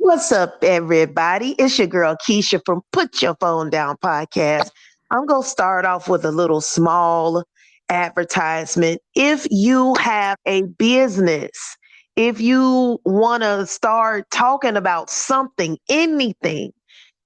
What's up, everybody? It's your girl Quisha from Put Your Phone Down podcast. I'm going to start off with a little small advertisement. If you have a business, if you want to start talking about something, anything,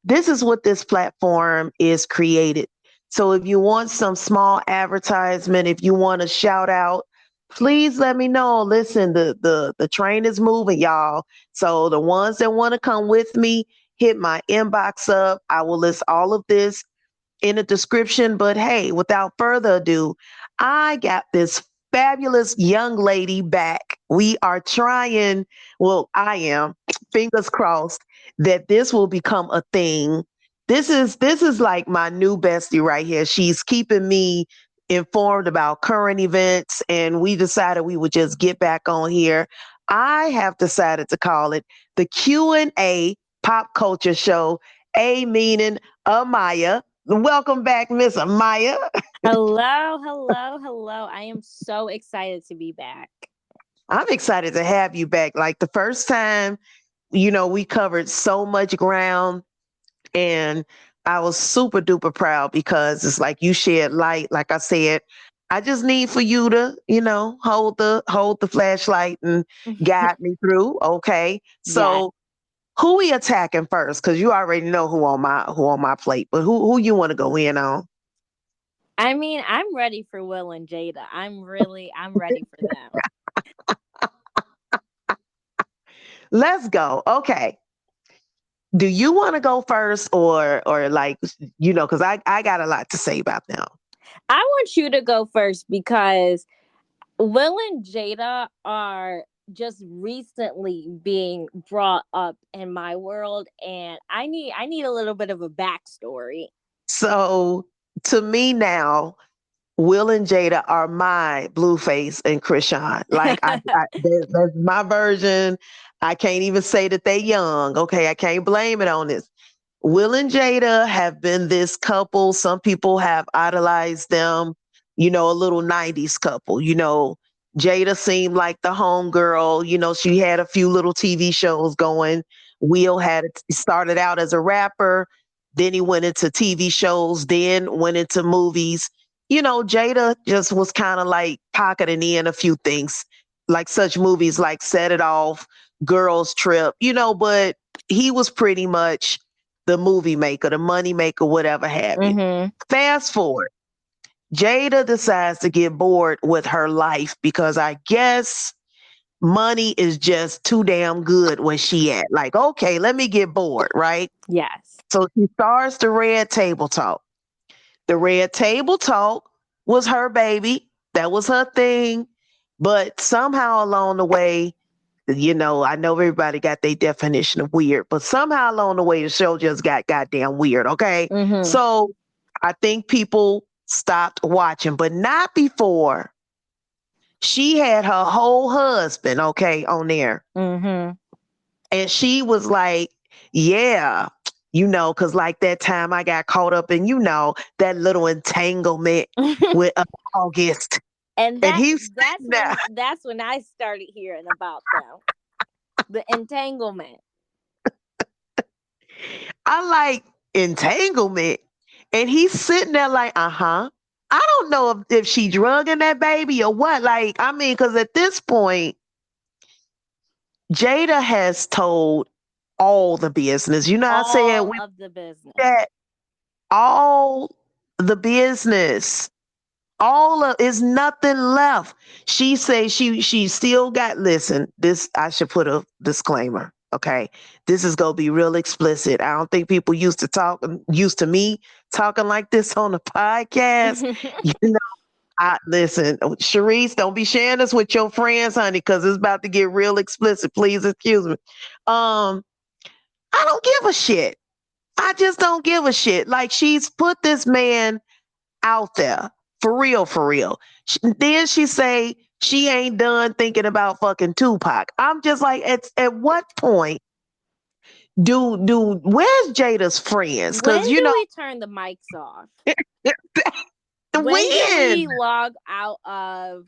this is what this platform is created. So if you want some small advertisement, if you want to shout out, please let me know. Listen, the train is moving, y'all. So the ones that want to come with me, hit my inbox up. I will list all of this in the description. But hey, without further ado, I got this fabulous young lady back. We are trying, well, I am, fingers crossed, that this will become a thing. This is like my new bestie right here. She's keeping me informed about current events, and we decided we would just get back on here. I have decided to call it the Q&A Pop Culture Show, A meaning Amaya. Welcome back, Miss Amaya. Hello, hello, hello. I am so excited to be back. I'm excited to have you back. Like the first time, we covered so much ground, and I was super duper proud because it's like you shed light. Like I said, I just need for you to, hold the flashlight and guide me through. Okay. Yeah. So who we attacking first? Because you already know who on my plate, but who you want to go in on? I mean, I'm ready for Will and Jada. I'm ready for them. Let's go. Okay. Do you want to go first or like, because I got a lot to say about them. I want you to go first because Will and Jada are just recently being brought up in my world, and I need a little bit of a backstory. So to me now, Will and Jada are my Blueface and Krishan. Like that's my version. I can't even say that they young. Okay, I can't blame it on this. Will and Jada have been this couple. Some people have idolized them. A little '90s couple. Jada seemed like the homegirl. She had a few little TV shows going. Will had started out as a rapper, then he went into TV shows, then went into movies. Jada just was kind of like pocketing in a few things, like such movies like Set It Off, Girls Trip, but he was pretty much the movie maker, the money maker, whatever have you. Mm-hmm. Fast forward, Jada decides to get bored with her life because I guess money is just too damn good where she at. Like, okay, let me get bored, right? Yes. So she starts the Red Table Talk. The Red Table Talk was her baby. That was her thing. But somehow along the way, I know everybody got their definition of weird, but somehow along the way, the show just got goddamn weird. Okay. Mm-hmm. So I think people stopped watching, but not before she had her whole husband, okay, on there. Mm-hmm. And she was like, yeah, because like that time I got caught up in, that little entanglement with August. And And that he's that's sitting there. when I started hearing about them. The entanglement. I like entanglement. And he's sitting there like, uh-huh. I don't know if she drugging that baby or what. Like, I mean, because at this point, Jada has told all the business. You know what I'm saying? All We of the business. that all the business. All of is nothing left. She says she still got listen, this I should put a disclaimer. Okay. This is gonna be real explicit. I don't think people used to me talking like this on the podcast. You know, I listen, Sharice, don't be sharing this with your friends, honey, because it's about to get real explicit. Please excuse me. Um, I don't give a shit. I just don't give a shit. Like she's put this man out there for real, for real. Then she say she ain't done thinking about fucking Tupac. I'm just like, at what point do where's Jada's friends? When Because do we turn the mics off? When do when we log out of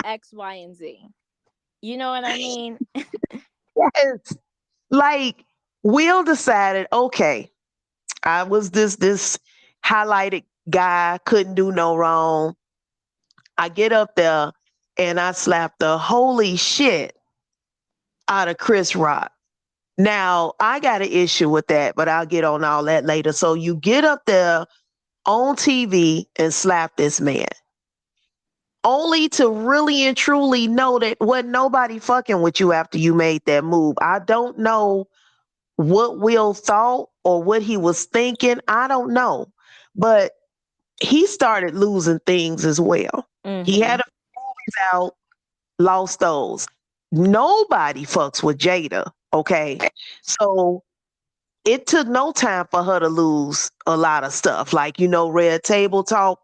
X, Y, and Z? You know what I mean? yes, like Will decided, okay, I was this highlighted guy, couldn't do no wrong. I get up there and I slap the holy shit out of Chris Rock. Now, I got an issue with that, but I'll get on all that later. So you get up there on TV and slap this man, only to really and truly know that wasn't nobody fucking with you after you made that move. I don't know what Will thought or what he was thinking. I don't know. But he started losing things as well. He Mm-hmm. had a movies out, lost those. Nobody fucks with Jada. Okay. So it took no time for her to lose a lot of stuff. Like, Red Table Talk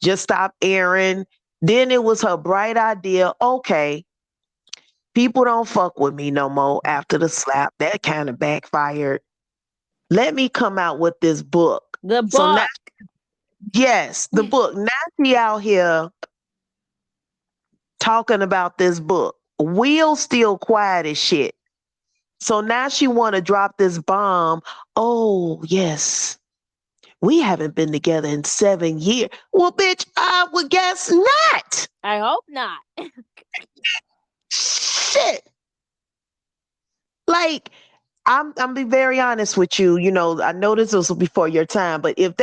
just stopped airing. Then it was her bright idea. Okay, people don't fuck with me no more after the slap. That kind of backfired. Let me come out with this book. The So now, book. yes, the book. Now she out here talking about this book. Will still quiet as shit. So now she want to drop this bomb. Oh, yes. We haven't been together in 7 years. Well, bitch, I would guess not. I hope not. Shit. Like, I'm be very honest with you. I know this was before your time, but if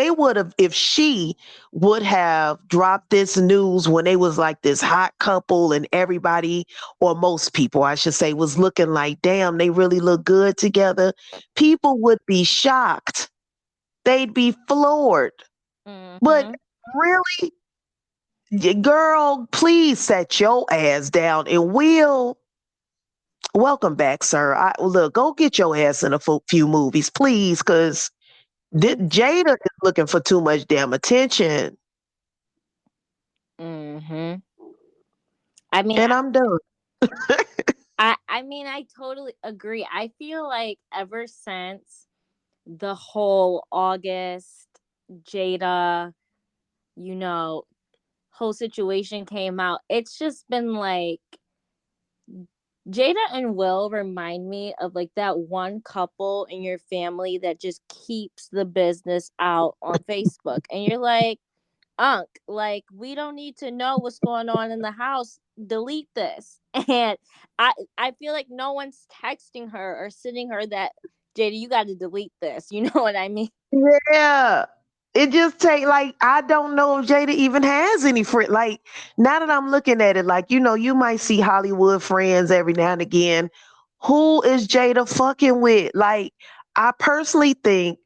she would have dropped this news when they was like this hot couple and everybody, or most people, I should say, was looking like, damn, they really look good together, people would be shocked. They'd be floored. But Mm-hmm. really, girl, please set your ass down and welcome back, sir. Look, go get your ass in a few movies, please, because Jada is looking for too much damn attention. Mm-hmm. I mean, And I'm done. I totally agree. I feel like ever since the whole August Jada, you know, whole situation came out, it's just been like Jada and Will remind me of like that one couple in your family that just keeps the business out on Facebook. And you're like, Unc, like we don't need to know what's going on in the house. Delete this. And I feel like no one's texting her or sending her that Jada, you got to delete this. You know what I mean? Yeah. It just take, like, I don't know if Jada even has any friend. Like, now that I'm looking at it, like, you might see Hollywood friends every now and again. Who is Jada fucking with? Like, I personally think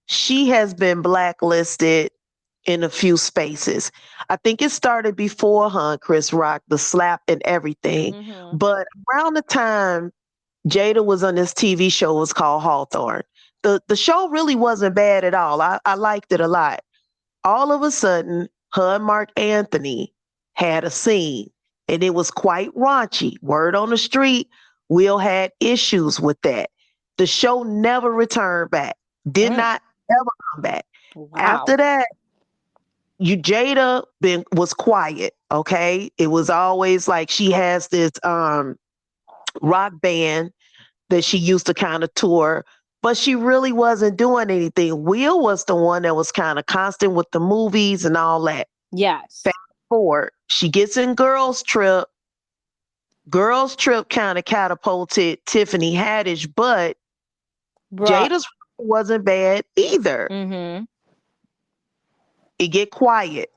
she has been blacklisted in a few spaces. I think it started before her and Chris Rock, the slap and everything. Mm-hmm. But around the time Jada was on this TV show, was called Hawthorne. The show really wasn't bad at all. I liked it a lot. All of a sudden, her and Mark Anthony had a scene, and it was quite raunchy. Word on the street, Will had issues with that. The show never returned back. Did Mm. not ever come back. Wow. After that, Jada was quiet. Okay, it was always like she has this rock band that she used to kind of tour, but she really wasn't doing anything. Will was the one that was kind of constant with the movies and all that. Fast Yes. forward, she gets in Girls Trip. Girls Trip kind of catapulted Tiffany Haddish, but Brought. Jada's wasn't bad either. Mm-hmm. It get quiet.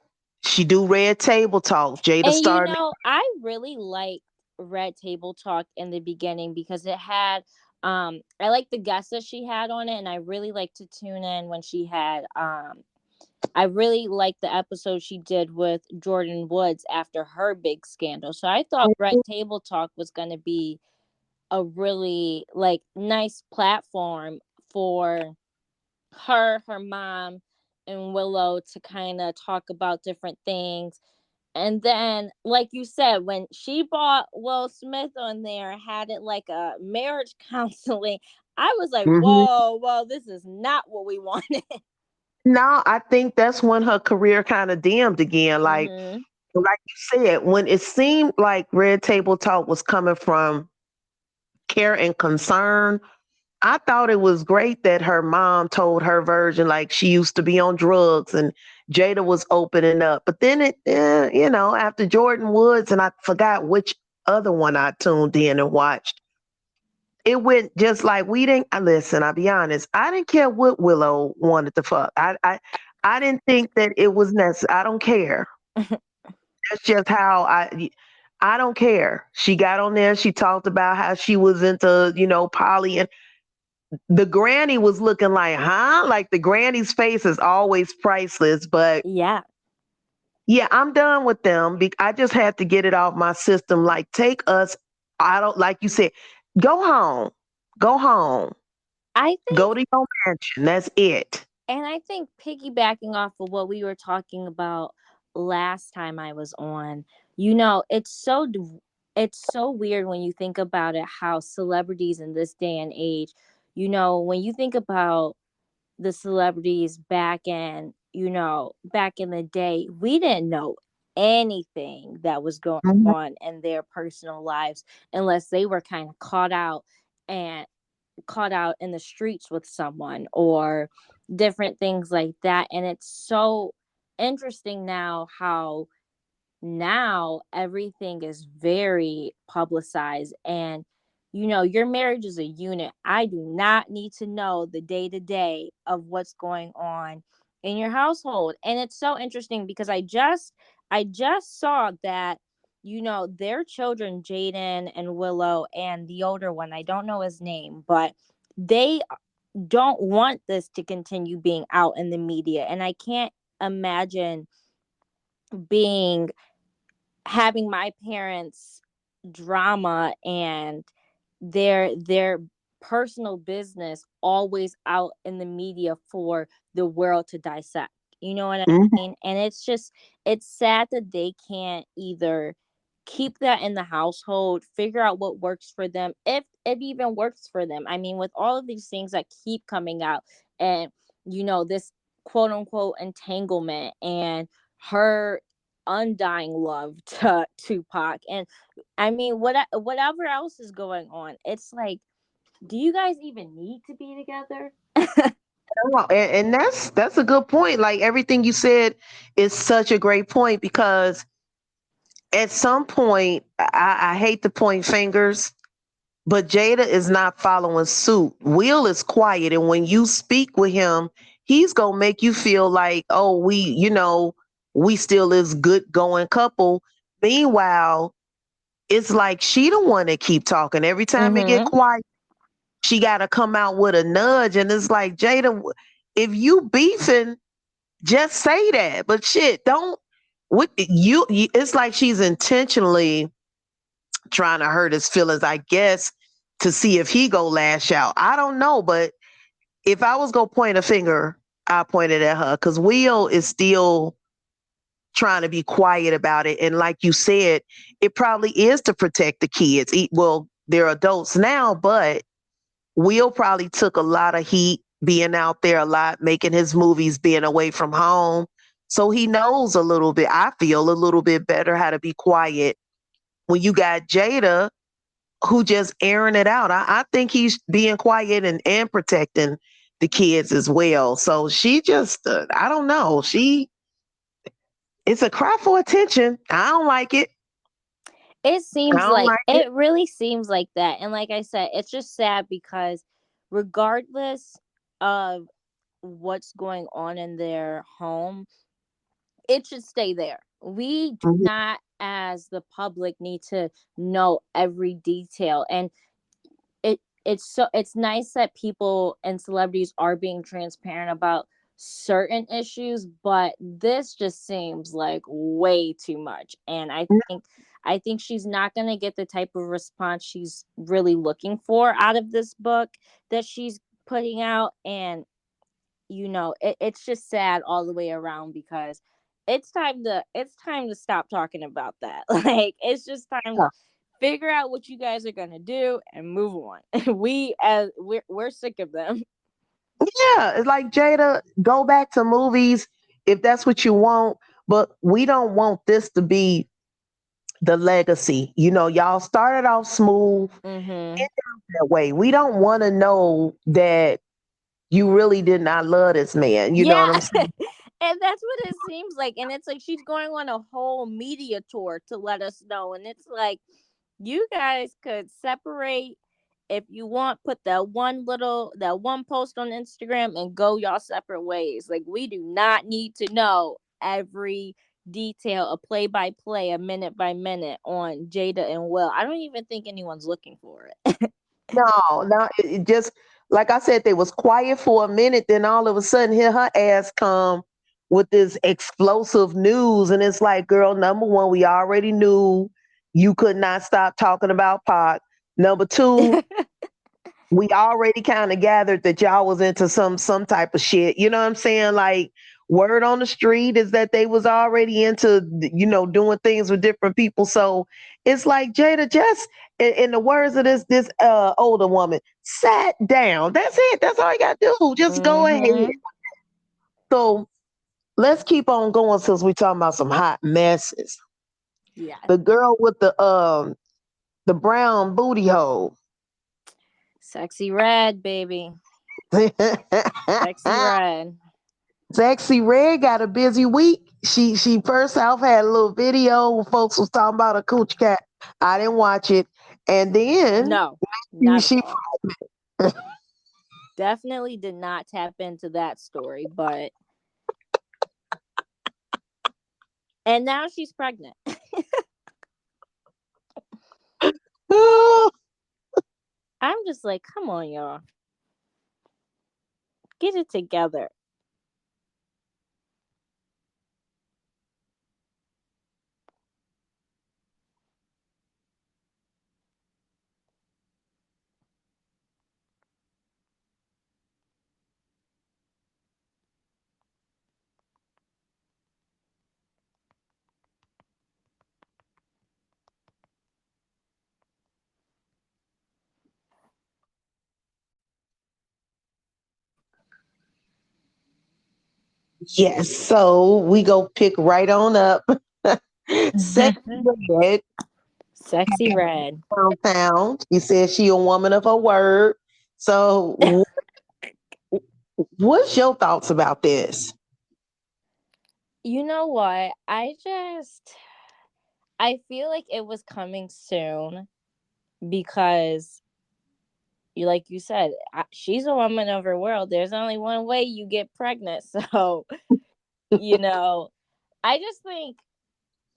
She do Red Table Talk. Jada And started. I really liked Red Table Talk in the beginning because it had I like the guests that she had on it, and I really like to tune in when she had I really liked the episode she did with Jordan Woods after her big scandal. So I thought Red Table Talk was going to be a really like nice platform for her mom and Willow to kind of talk about different things. And then, like you said, when she brought Will Smith on there, had it like a marriage counseling, I was like, Mhm. whoa, whoa, this is not what we wanted. No, I think that's when her career kind of dimmed again. Mm-hmm. Like you said, when it seemed like Red Table Talk was coming from care and concern, I thought it was great that her mom told her version, like she used to be on drugs and Jada was opening up. But then after Jordan Woods, and I forgot which other one I tuned in and watched, it went just like we didn't. Listen, I'll be honest, I didn't care what Willow wanted to fuck. I didn't think that it was necessary. I don't care. That's just how I don't care. She got on there. She talked about how she was into, poly, and the granny was looking like, huh? Like the granny's face is always priceless. But Yeah. yeah, I'm done with them. I just had to get it off my system. Like, take us. I don't like you said. Go home. Go home. I think, Go to your mansion. That's it. and I think piggybacking off of what we were talking about last time I was on, it's so weird when you think about it, how celebrities in this day and age, when you think about the celebrities back in the day, we didn't know anything that was going Mhm. on in their personal lives unless they were kind of and caught out in the streets with someone or different things like that. And it's so interesting now how now everything is very publicized, and your marriage is a unit. I do not need to know the day to day of what's going on in your household. And it's so interesting because I just saw that their children, Jaden and Willow, and the older one, I don't know his name, but they don't want this to continue being out in the media. And I can't imagine being having my parents drama and their personal business always out in the media for the world to dissect. You know what I Mhm. mean? And it's sad that they can't either keep that in the household, figure out what works for them, if it even works for them. I mean, with all of these things that keep coming out, and this quote unquote entanglement, and her undying love to Tupac, and I mean, whatever else is going on, it's like, do you guys even need to be together? Oh, and that's a good point. Like everything you said is such a great point because at some point, I hate to point fingers, but Jada is not following suit. Will is quiet, and when you speak with him, he's gonna make you feel like, oh, we still is good going couple. Meanwhile, it's like she the one that keep talking. Every time it get Mm-hmm. quiet, she got to come out with a nudge, and it's like, Jada, if you beefing, just say that. But shit, don't. What it's like she's intentionally trying to hurt his feelings, I guess, to see if he go lash out. I don't know, but if I was gonna point a finger, I pointed at her because Will is still trying to be quiet about it. And like you said, it probably is to protect the kids. Well, they're adults now, but Will probably took a lot of heat being out there a lot, making his movies, being away from home. So he knows a little bit, I feel a little bit better how to be quiet. When you got Jada who just airing it out, I think he's being quiet and protecting the kids as well. So she just, I don't know. It's a cry for attention. I don't like it. I don't like it. It really seems like that. And like I said, it's just sad because regardless of what's going on in their home, it should stay there. We do Mhm. not, as the public, need to know every detail. And it's nice that people and celebrities are being transparent about certain issues, but this just seems like way too much. And I think she's not going to get the type of response she's really looking for out of this book that she's putting out. And it's just sad all the way around because it's time to stop talking about that. Like, it's just time to figure out what you guys are gonna do and move on. We're sick of them. Yeah, it's like, Jada, go back to movies if that's what you want, but we don't want this to be the legacy. Y'all started off smooth, Mm-hmm. that way. We don't want to know that you really did not love this man. You know Yeah. what I'm saying? And that's what it seems like. And it's like she's going on a whole media tour to let us know. And it's like, you guys could separate if you want, put that one post on Instagram and go y'all separate ways. Like, we do not need to know every detail, a play by play, a minute by minute on Jada and Will. I don't even think anyone's looking for it. No, it just like I said, they was quiet for a minute. Then all of a sudden, here her ass come with this explosive news, and it's like, girl, number one, we already knew you could not stop talking about pot. Number two, we already kind of gathered that y'all was into some type of shit. You know what I'm saying? Like, word on the street is that they was already into, doing things with different people. So it's like, Jada, just in the words of this older woman, sat down. That's it. That's all you got to do. Just go ahead. Mm-hmm. So let's keep on going since we talking about some hot messes. Yes. The girl with the brown booty hole. Sexy red, baby. Sexy red. Sexy Red got a busy week. She first off had a little video where folks was talking about a cooch cat. I didn't watch it, and then No, not at she all. Definitely did not tap into that story, but and now she's pregnant. I'm just like, come on, y'all. Get it together. yes, so we go pick right on up. Sexy Red Sexy red. downtown. She said she a woman of her word. So what's your thoughts about this? You know what? I feel like it was coming soon because like you said, she's a woman of her world. There's only one way you get pregnant. So, you know, I just think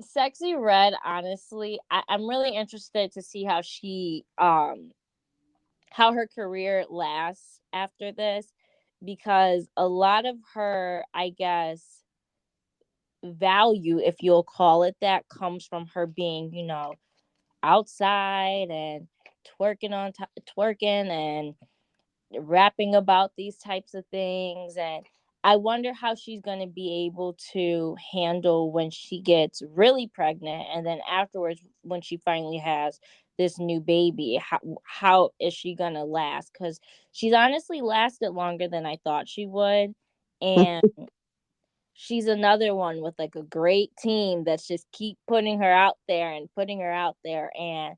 Sexy Red, honestly, I'm really interested to see how her career lasts after this, because a lot of her, I guess, value, if you'll call it that, comes from her being, outside and twerking and rapping about these types of things. And I wonder how she's going to be able to handle when she gets really pregnant, and then afterwards when she finally has this new baby. How is she going to last? Cuz she's honestly lasted longer than I thought she would. And she's another one with like a great team that's just keep putting her out there and putting her out there. And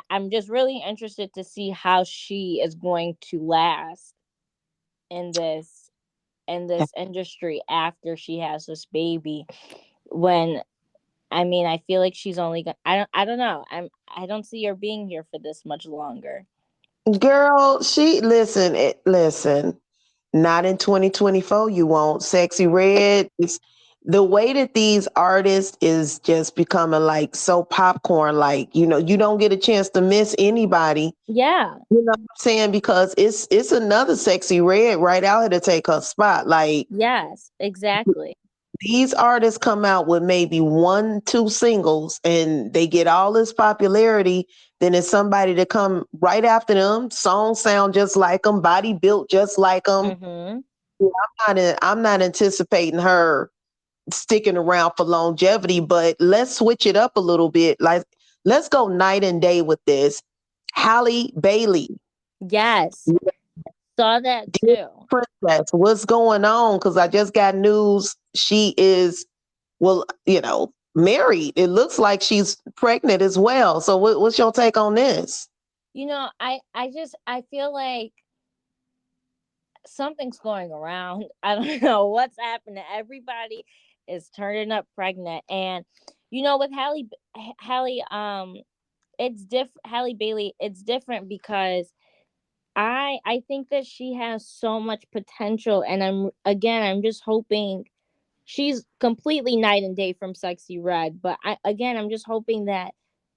I'm just really interested to see how she is going to last in this industry after she has this baby. When I mean, I feel like she's only gonna, I don't know, I don't see her being here for this much longer. Girl, listen. Not in 2024, you won't. Sexy Red is the way that these artists is just becoming like so popcorn like, you don't get a chance to miss anybody. Yeah. You know what I'm saying? Because it's another Sexy Red right out here to take her spot. Like, Yes, exactly. these artists come out with maybe one, two singles and they get all this popularity. Then it's somebody to come right after them. Songs sound just like them, body built just like them. Mhm. I'm not anticipating her sticking around for longevity, but let's switch it up a little bit. Like, let's go night and day with this. Halle Bailey, Yes. Saw that dear too. princess, what's going on? Because I just got news. She is, well, married. It looks like she's pregnant as well. So, what's your take on this? I feel like something's going around. I don't know what's happening. Everybody is turning up pregnant, and with Hallie, it's Halle Bailey. It's different because I think that she has so much potential, and I'm just hoping she's completely night and day from Sexy Red, but I'm just hoping that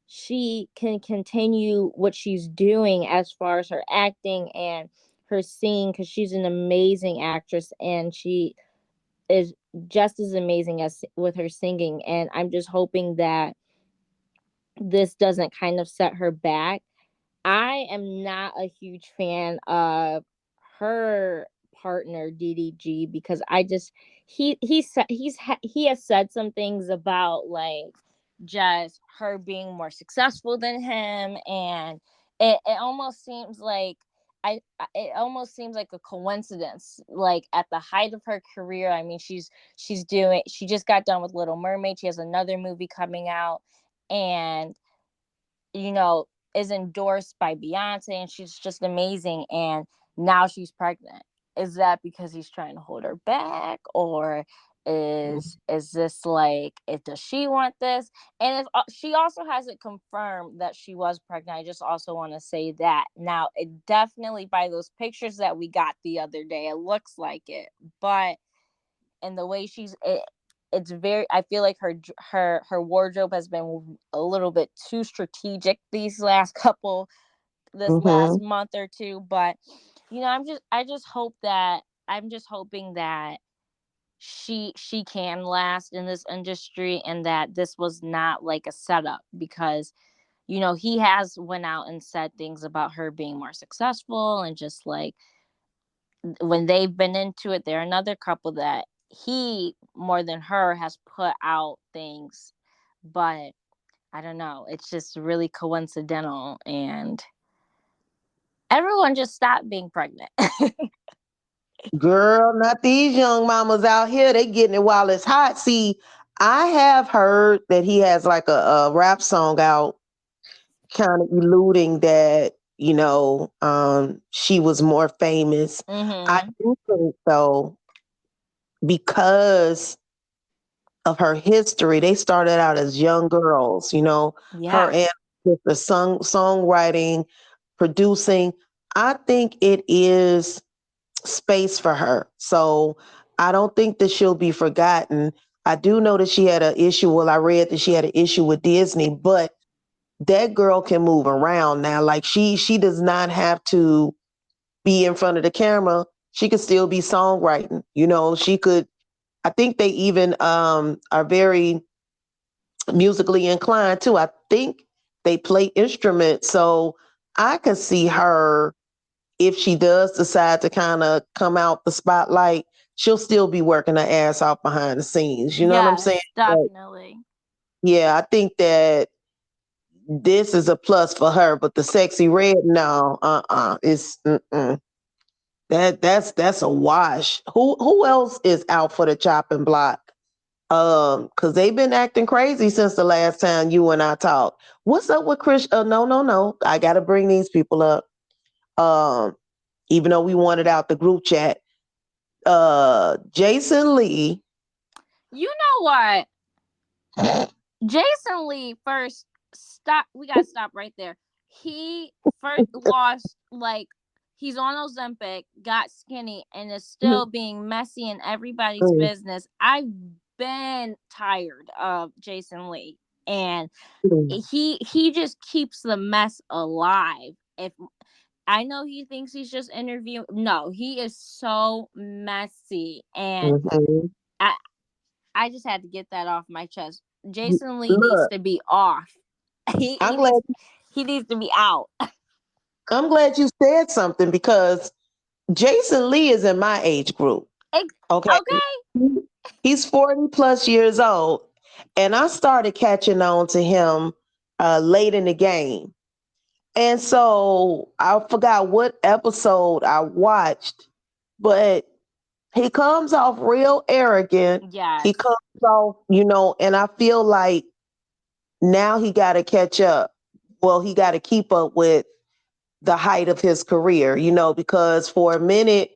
she can continue what she's doing as far as her acting and her singing, because she's an amazing actress and she is just as amazing as with her singing. And I'm just hoping that this doesn't kind of set her back. I am not a huge fan of her partner DDG, because I just he has said some things about like just her being more successful than him, and it almost seems like it almost seems like a coincidence, like at the height of her career. I mean, she just got done with Little Mermaid. She has another movie coming out, and you know, is endorsed by Beyonce, and she's just amazing. And now she's pregnant. Is that because he's trying to hold her back, or is this like, does she want this? And if she also hasn't confirmed that she was pregnant, I just also want to say that now it definitely, by those pictures that we got the other day, it looks like it, but and the way it's very, I feel like her wardrobe has been a little bit too strategic this last Mm-hmm. month or two. But I'm just hoping that she can last in this industry, and that this was not like a setup, because he has went out and said things about her being more successful, and just like when they've been into it, they're another couple that he more than her has put out things. But I don't know, it's just really coincidental, and everyone just stopped being pregnant. Girl, not these young mamas out here. They getting it while it's hot. See, I have heard that he has like a rap song out, kind of alluding that, she was more famous. I Mhm. do think though, because of her history, they started out as young girls, her and Yes. the songwriting, producing. I think it is space for her. So I don't think that she'll be forgotten. I do know that she had an issue. Well, I read that she had an issue with Disney, but that girl can move around now. Like she does not have to be in front of the camera. She could still be songwriting. She could. I think they even are very musically inclined too. I think they play instruments. So I could see her, if she does decide to kind of come out the spotlight, she'll still be working her ass off behind the scenes. You know what I'm saying? Yes, But definitely. yeah, I think that this is a plus for her. But the sexy red, no, it's that's a wash. Who else is out for the chopping block? Because they've been acting crazy since the last time you and I talked. What's up with Chris? No, no, no. I got to bring these people up. Um, Even though we wanted out the group chat, Jason Lee. You know what? Jason Lee first, stop. We gotta stop right there. He first lost, like, he's on Ozempic, got skinny, and is still being messy in everybody's business. I've been tired of Jason Lee, and he just keeps the mess alive. If I know he thinks he's just interviewing, no, he is so messy, and Mhm. I I just had to get that off my chest. Jason Lee needs Look, to be off. He I'm he glad needs he needs to be out. I'm glad you said something because Jason Lee is in my age group. Okay. Okay. He's 40 plus years old. And I started catching on to him late in the game. And so I forgot what episode I watched, but he comes off real arrogant. He Yes. comes off, and I feel like now he got to catch up. Well, he got to keep up with the height of his career, because for a minute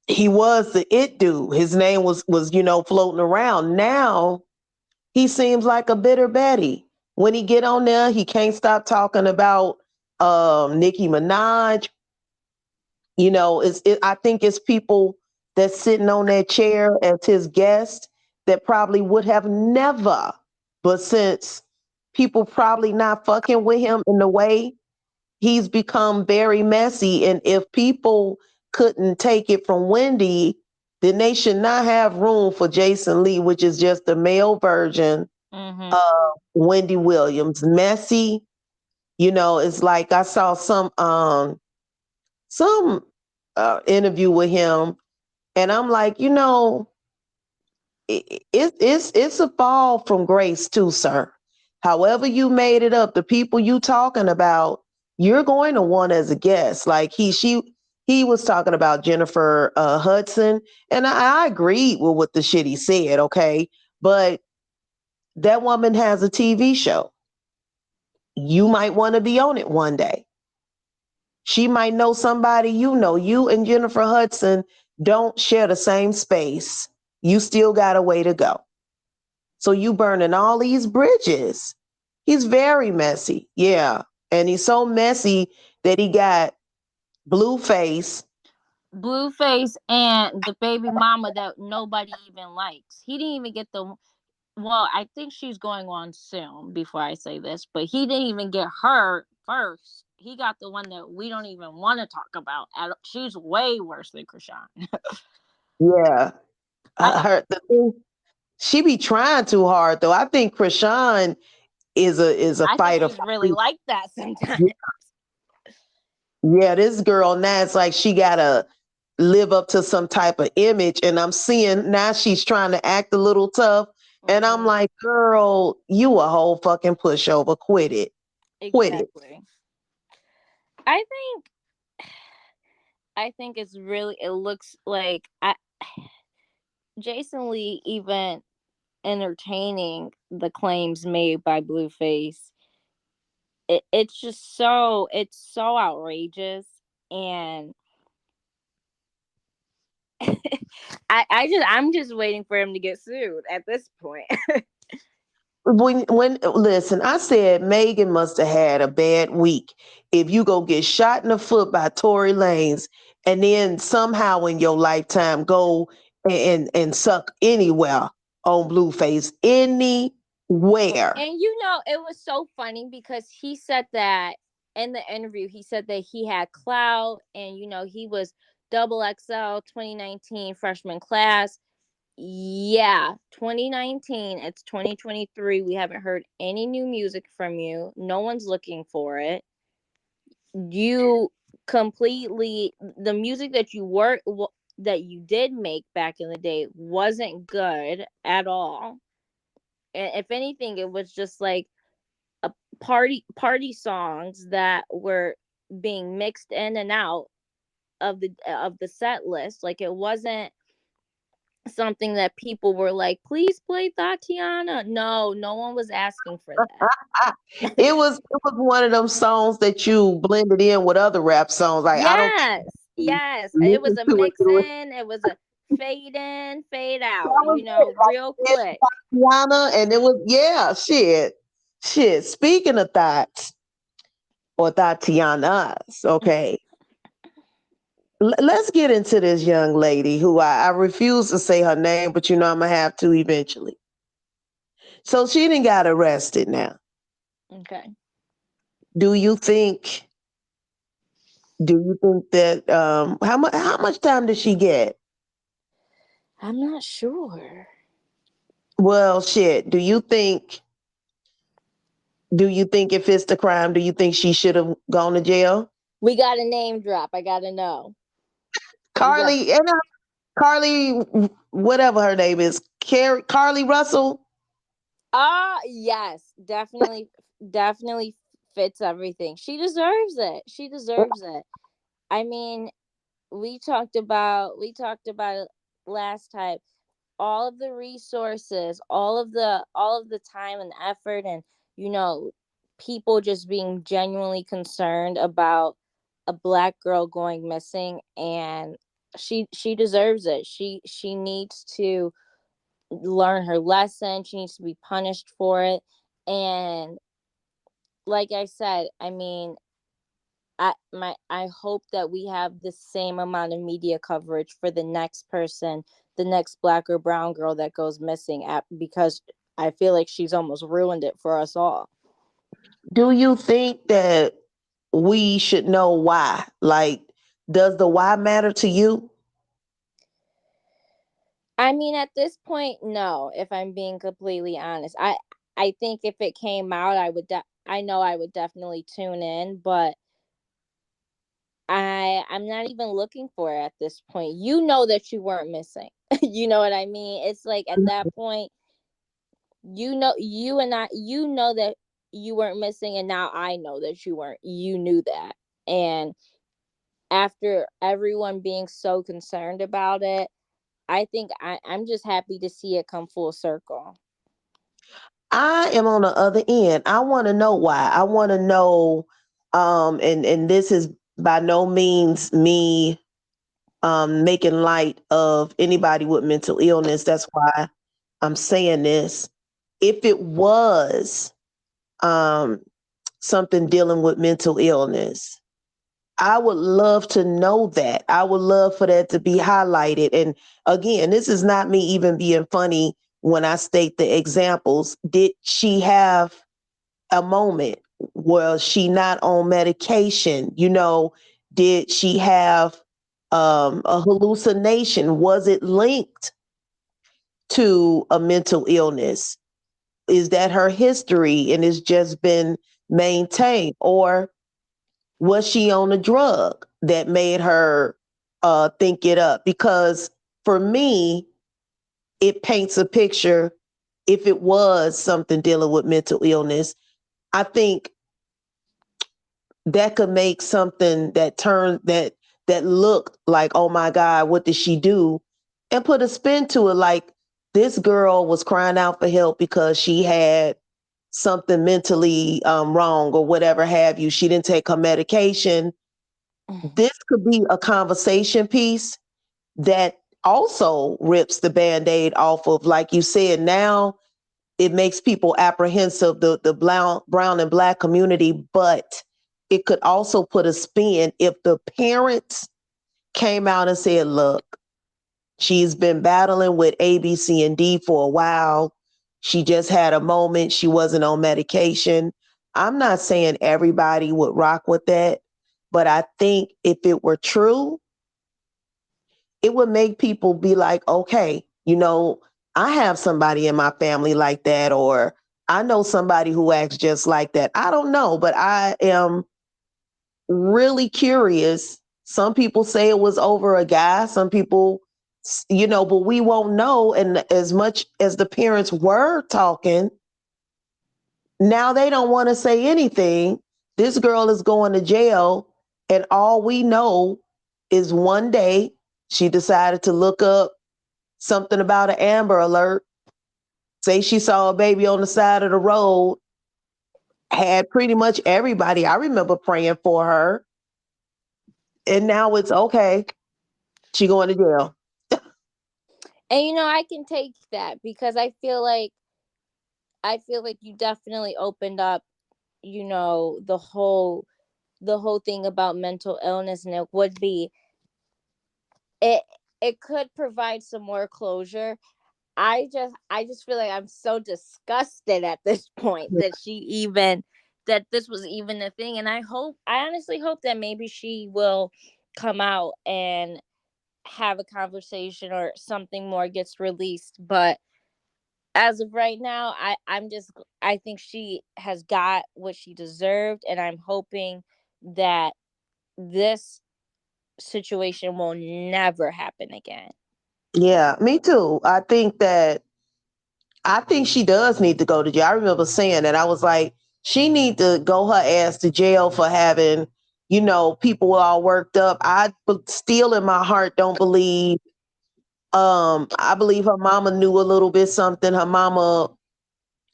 he was the it dude. His name was floating around. Now he seems like a bitter Betty. When he get on there, he can't stop talking about Nicki Minaj. I think it's people that's sitting on that chair as his guest that probably would have never, but since people probably not fucking with him in the way he's become very messy. And if people couldn't take it from Wendy, then they should not have room for Jason Lee, which is just the male version Mm-hmm. of Wendy Williams. Messy, it's like I saw some interview with him, and I'm like, it's a fall from grace too, sir. However you made it up, the people you talking about, you're going to want as a guest. Like he was talking about Jennifer Hudson, and I agreed with what the shit he said. Okay, but that woman has a TV show. You might want to be on it one day. She might know somebody you know. You and Jennifer Hudson don't share the same space. You still got a way to go. So you burning all these bridges. He's very messy. Yeah. And he's so messy that he got Blueface. Blueface and the baby mama that nobody even likes. He didn't even get the. Well, I think she's going on soon before I say this, but he didn't even get her first. He got the one that we don't even want to talk about. She's way worse than Krishan. Yeah. I The thing, she be trying too hard though. I think Krishan is a I think fighter. she's really like that sometimes. Yeah, this girl now it's like she gotta live up to some type of image. And I'm seeing now she's trying to act a little tough. And I'm Hmm. like, girl, you a whole fucking pushover. Quit it. Quit it. Exactly. I think it's really, it looks like Jason Lee even entertaining the claims made by Blueface. It's so outrageous, and I'm just waiting for him to get sued at this point. When listen, I said Megan must have had a bad week. If you go get shot in the foot by Tory Lanez and then somehow in your lifetime go and suck anywhere on Blueface. Anywhere. And it was so funny because he said that in the interview. He said that he had clout, and he was double XL 2019 freshman class. Yeah, 2019. It's 2023. We haven't heard any new music from you. No one's looking for it. You completely, the music that that you did make back in the day wasn't good at all. And if anything, it was just like a party songs that were being mixed in and out of the set list. Like, it wasn't something that people were like, please play Tatiana. No, no one was asking for that. It was one of them songs that you blended in with other rap songs. Like I don't Yes, yes. It was listen a to it. mix in, it was a fade in, fade out, That was it. real Like quick. Tatiana, and it was yeah, shit. Speaking of thoughts or Tatianas, okay. Let's get into this young lady who I refuse to say her name, but I'm gonna have to eventually. So she didn't got arrested now. Okay. Do you think? Do you think that how much time did she get? I'm not sure. Well, shit. Do you think if it's the crime, do you think she should have gone to jail? We got a name drop. I gotta know. We got Carly, whatever her name is, Carly Russell. yes, definitely fits everything. She deserves it. She deserves it. I mean, we talked about it last time. All of the resources, all of the time and effort, and you know people just being genuinely concerned about a black girl going missing, and she deserves it. She needs to learn her lesson. She needs to be punished for it. And like I said, I mean, I hope that we have the same amount of media coverage for the next person, the next black or brown girl that goes missing, at because I feel like she's almost ruined it for us all. Do you think that we should know why? Like, does the why matter to you? I mean, at this point, no. If I'm being completely honest, I think if it came out, I know I would definitely tune in, but I'm not even looking for it at this point. You know that you weren't missing. You know what I mean? It's like at that point, you know that you weren't missing, and now I know that you knew that. And after everyone being so concerned about it, I think I'm just happy to see it come full circle. I am on the other end. I want to know why. I want to know, and this is by no means me making light of anybody with mental illness. That's why I'm saying this. If it was um, something dealing with mental illness, I would love to know that. I would love for that to be highlighted. And again, this is not me even being funny when I state the examples. Did she have a moment? Was she not on medication? Did she have a hallucination? Was it linked to a mental illness? Is that her history and it's just been maintained? Or was she on a drug that made her think it up? Because for me, it paints a picture. If it was something dealing with mental illness, I think that could make something that looked like, oh my God, what did she do? And put a spin to it, like this girl was crying out for help because she had something mentally wrong or whatever have you. She didn't take her medication. This could be a conversation piece that also rips the band-aid off of, like you said, now it makes people apprehensive, the brown and black community, but it could also put a spin if the parents came out and said, look, she's been battling with A, B, C, and D for a while. She just had a moment. She wasn't on medication. I'm not saying everybody would rock with that, but I think if it were true, it would make people be like, okay, I have somebody in my family like that, or I know somebody who acts just like that. I don't know, but I am really curious. Some people say it was over a guy, some people, but we won't know. And as much as the parents were talking, now they don't want to say anything. This girl is going to jail, and all we know is one day she decided to look up something about an Amber Alert, say she saw a baby on the side of the road, had pretty much everybody. I remember praying for her, and now it's okay. She going to jail. And I can take that because I feel like you definitely opened up, the whole thing about mental illness, and it it could provide some more closure. I just feel like I'm so disgusted at this point that this was even a thing. And I honestly hope that maybe she will come out and have a conversation or something more gets released. But as of right now, I think she has got what she deserved, and I'm hoping that this situation will never happen again. Yeah, me too. I think she does need to go to jail. I remember saying that. I was like, she need to go her ass to jail for having, people all worked up. Still in my heart don't believe. I believe her mama knew a little bit something. Her mama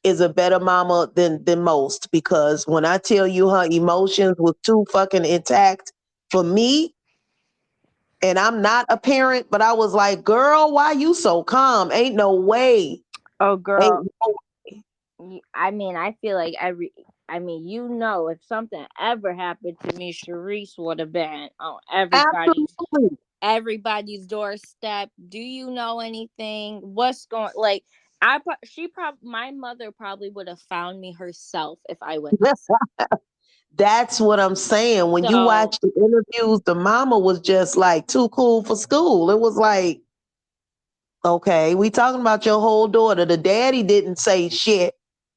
is a better mama than most, because when I tell you her emotions was too fucking intact for me, and I'm not a parent, but I was like, girl, why you so calm? Ain't no way. Oh, Ain't girl. no I mean, I feel like I mean, if something ever happened to me, Sharice would have been on absolutely. everybody's doorstep. Do you know anything? What's going like? My mother probably would have found me herself if I went missing. That's what I'm saying. When you So watch the interviews, the mama was just like too cool for school. It was like, okay, we talking about your whole daughter. The daddy didn't say shit.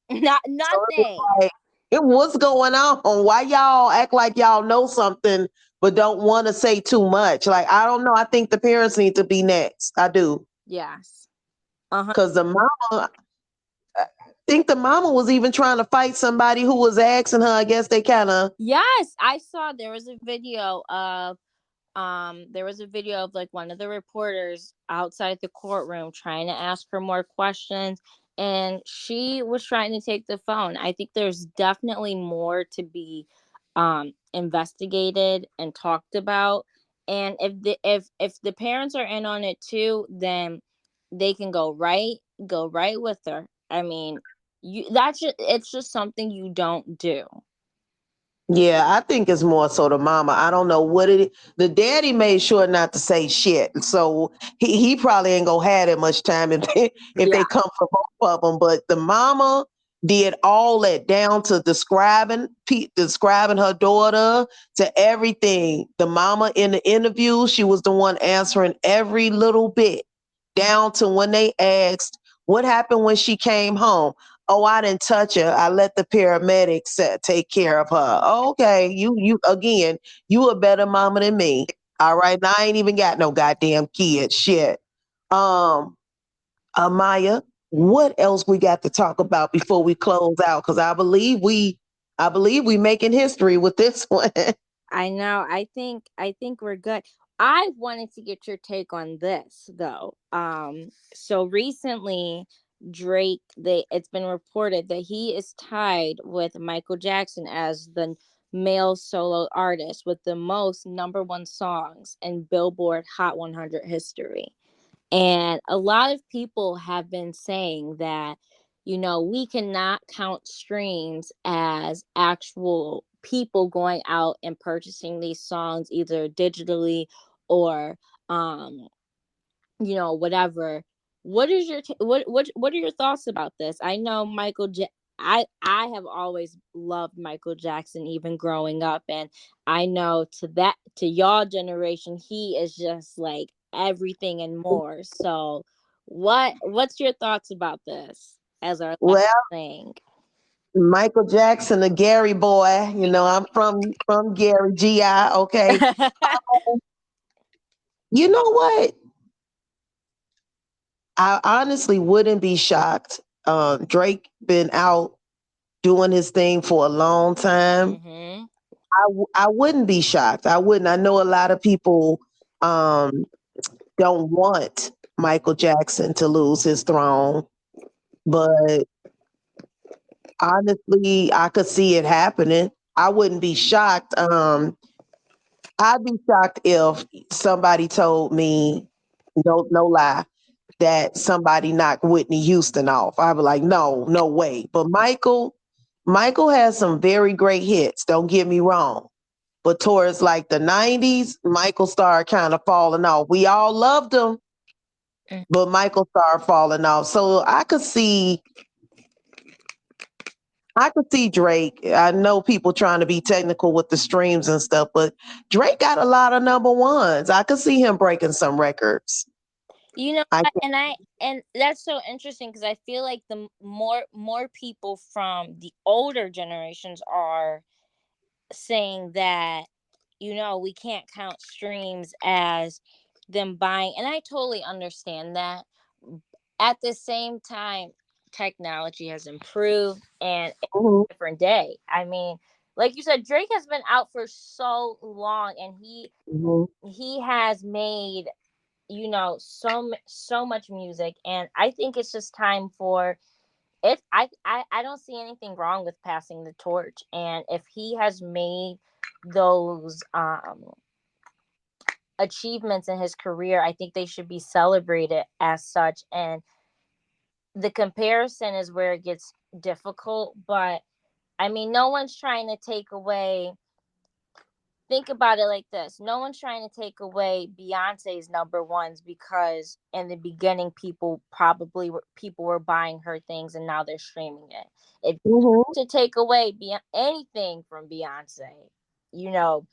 not So it was nothing. like, what's going on? Why y'all act like y'all know something but don't want to say too much? Like, I don't know. I think the parents need to be next. I do. Yes. Uh-huh. Because the mama, I think the mama was even trying to fight somebody who was asking her. I guess they kind of, Yes, I saw there was a video of like one of the reporters outside the courtroom trying to ask her more questions, and she was trying to take the phone. I think there's definitely more to be investigated and talked about, and if the parents are in on it too, then they can go right with her. I mean, it's just something you don't do. yeah, I think it's more so the mama. I don't know what it is. The daddy made sure not to say shit. So he probably ain't gonna have that much time if Yeah. they come from both of them. But the mama did all that, down to describing her daughter, to everything. The mama in the interview, she was the one answering every little bit, down to when they asked what happened when she came home. Oh, I didn't touch her. I let the paramedics take care of her. Okay, you again, you a better mama than me. All right, now I ain't even got no goddamn kids. Shit. Um, Amaya, what else we got to talk about before we close out? Because I believe we making history with this one. I know. I think we're good. I wanted to get your take on this though. So recently it's been reported that he is tied with Michael Jackson as the male solo artist with the most number one songs in Billboard Hot 100 history. And a lot of people have been saying that, we cannot count streams as actual people going out and purchasing these songs either digitally or whatever. What is your what are your thoughts about this? I know I have always loved Michael Jackson even growing up, and I know to y'all generation he is just like everything and more. So what's your thoughts about this as our last Well, thing? Michael Jackson, the Gary boy. I'm from Gary, GI. Okay, you know what? I honestly wouldn't be shocked. Drake been out doing his thing for a long time. Mhm. I wouldn't be shocked. I wouldn't. I know a lot of people um, don't want Michael Jackson to lose his throne, but honestly, I could see it happening. I wouldn't be shocked. I'd be shocked if somebody told me, no lie, that somebody knocked Whitney Houston off. I'd be like, no, no way. But Michael has some very great hits. Don't get me wrong. But towards like the 90s, Michael started kind of falling off. We all loved him, Mm. but Michael started falling off. So I could see Drake. I know people trying to be technical with the streams and stuff, but Drake got a lot of number ones. I could see him breaking some records. I And that's so interesting because I feel like the more people from the older generations are saying that we can't count streams as them buying, and I totally understand that. At the same time, technology has improved and it's Mhm, a different day. I mean, like you said, Drake has been out for so long, and mhm. he has made so much music, and I think it's just time for I don't see anything wrong with passing the torch, and if he has made those achievements in his career, I think they should be celebrated as such. And the comparison is where it gets difficult, but I mean, no one's trying to take away. Think about it like this: no one's trying to take away Beyonce's number ones, because in the beginning, people were buying her things, and now they're streaming it. If Mhm. to take away anything from Beyonce, you know,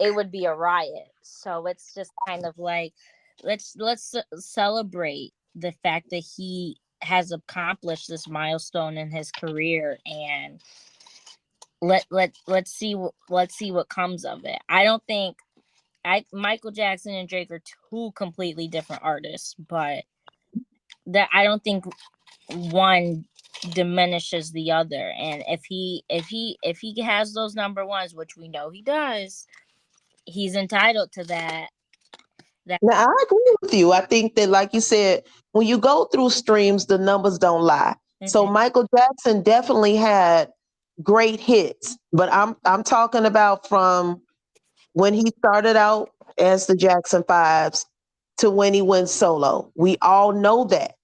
it would be a riot. So it's just kind of like, celebrate the fact that he has accomplished this milestone in his career, and let's see what comes of it. I don't think I Michael Jackson and Drake are two completely different artists, but that I don't think one diminishes the other. And if he has those number ones, which we know he does, he's entitled to that. That Now, I agree with you. I think that, like you said, when you go through streams, the numbers don't lie. So Mhm. Michael Jackson definitely had great hits, but I'm talking about from when he started out as the Jackson Fives to when he went solo. We all know that,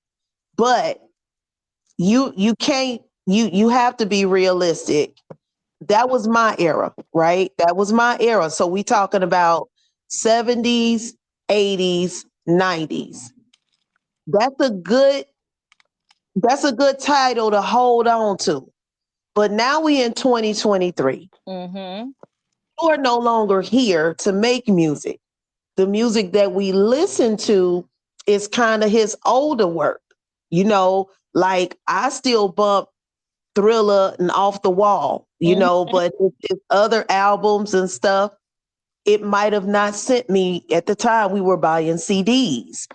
but you can't you have to be realistic. That was my era, right? That was my era. So we talking about 70s, 80s, 90s. That's a good that's a good title to hold on to. But now we in 2023. Mhm. You are no longer here to make music. The music that we listen to is kind of his older work. Like I still bump Thriller and Off the Wall, Mhm. but his other albums and stuff, it might have not sent me at the time we were buying CDs.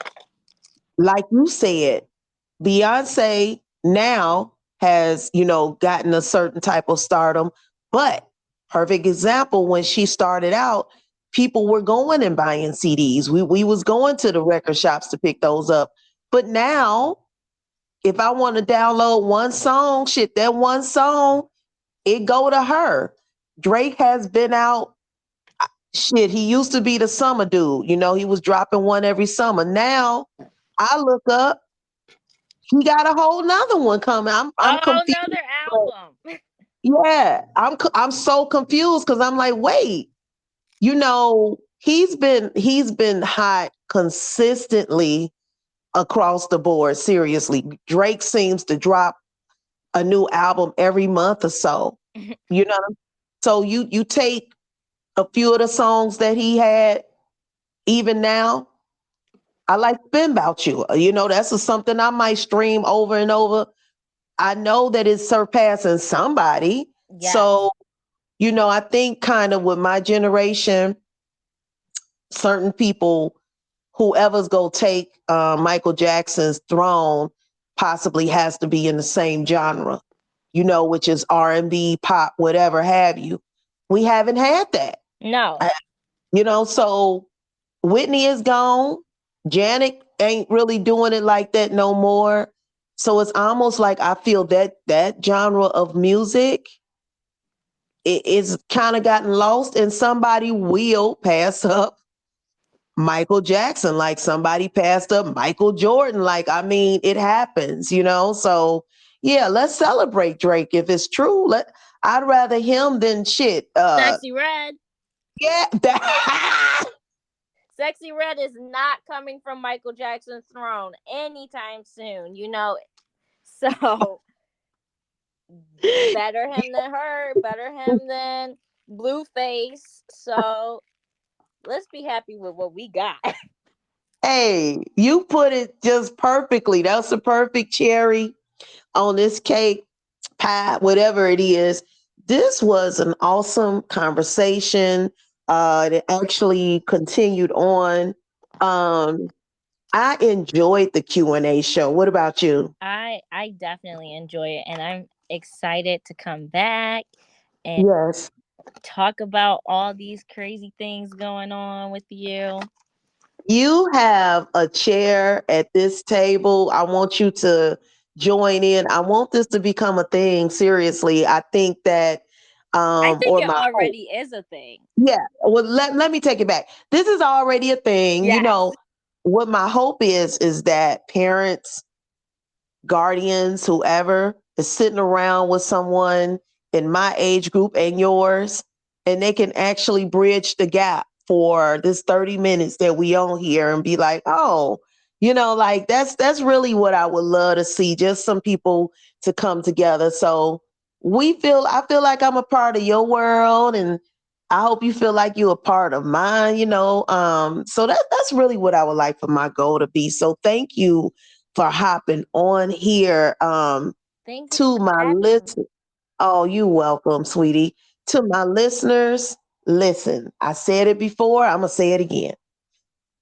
Like you said, Beyonce now has, gotten a certain type of stardom, but perfect example when she started out, people were going and buying CDs. We was going to the record shops to pick those up. But now, if I want to download one song, shit, that one song, it go to her. Drake has been out. Shit, he used to be the summer dude. He was dropping one every summer. Now I look up, he got a whole nother one coming. I'm Oh, confused. another album. Yeah, I'm so confused because I'm like, wait, he's been hot consistently across the board. Seriously, Drake seems to drop a new album every month or so. You know, so you take a few of the songs that he had, even now. I like Spin About You. That's something I might stream over and over. I know that it's surpassing somebody. Yes. So, I think kind of with my generation, certain people, whoever's going to take Michael Jackson's throne possibly has to be in the same genre, which is R&B, pop, whatever have you. We haven't had that. No. So Whitney is gone. Janet ain't really doing it like that no more. So it's almost like I feel that genre of music is kind of gotten lost, and somebody will pass up Michael Jackson, like somebody passed up Michael Jordan. Like, I mean, it happens. So yeah, let's celebrate Drake. If it's true, I'd rather him than shit. Sexy Red. Yeah, that Sexy Red is not coming from Michael Jackson's throne anytime soon, So better him than her, better him than Blueface. So let's be happy with what we got. Hey, you put it just perfectly. That's a perfect cherry on this cake, pie, whatever it is. This was an awesome conversation. That actually continued on. Um, I enjoyed the Q&A show. What about you? I definitely enjoy it, and I'm excited to come back and Yes. talk about all these crazy things going on with you. You have a chair at this table. I want you to join in. I want this to become a thing. Seriously, I think that, I think or it my hope. already is a thing. Yeah. Well, let me take it back. This is already a thing. Yes. What my hope is that parents, guardians, whoever is sitting around with someone in my age group and yours, and they can actually bridge the gap for this 30 minutes that we on here and be like, oh, like that's really what I would love to see. Just some people to come together. So I feel like I'm a part of your world, and I hope you feel like you're a part of mine. So that's really what I would like for my goal to be. So thank you for hopping on here. Thank you To for my having me. listen. Oh, you welcome, sweetie. To my listeners, listen. I said it before. I'm gonna say it again.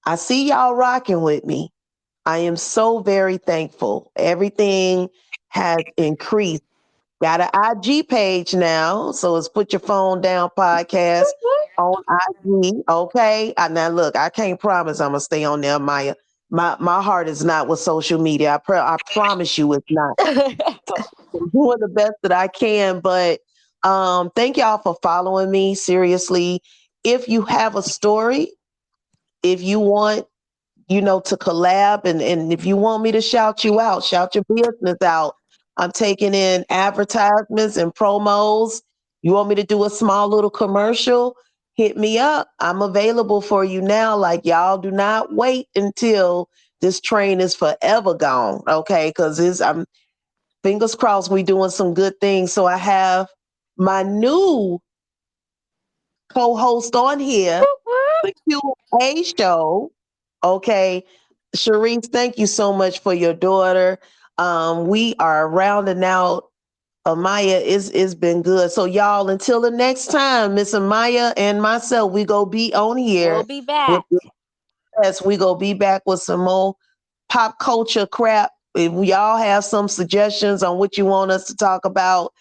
I see y'all rocking with me. I am so very thankful. Everything has increased. Got an IG page now, so it's Put Your Phone Down podcast on IG. Okay, now look, I can't promise I'm gonna stay on there, Maya. My heart is not with social media. I promise you, it's not. So I'm doing the best that I can, but thank y'all for following me. Seriously, if you have a story, if you want to collab, and if you want me to shout you out, shout your business out. I'm taking in advertisements and promos. You want me to do a small little commercial? Hit me up. I'm available for you now. Like, y'all do not wait until this train is forever gone. Okay. Cause I'm fingers crossed we doing some good things. So I have my new co-host on here, the Q&A show. Okay. Sharice, thank you so much for your daughter. We are rounding out. Amaya is been good. So y'all, until the next time, Miss Amaya and myself, we go be on We'll here be with back. yes, we go be back with some more pop culture crap. If we all have some suggestions on what you want us to talk about,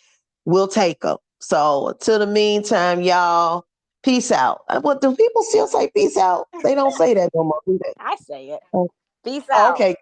we'll take them. So until the meantime, y'all, peace out. What do people still say? Peace out. They don't say that no more, do they? I say it. Oh, Peace out. okay.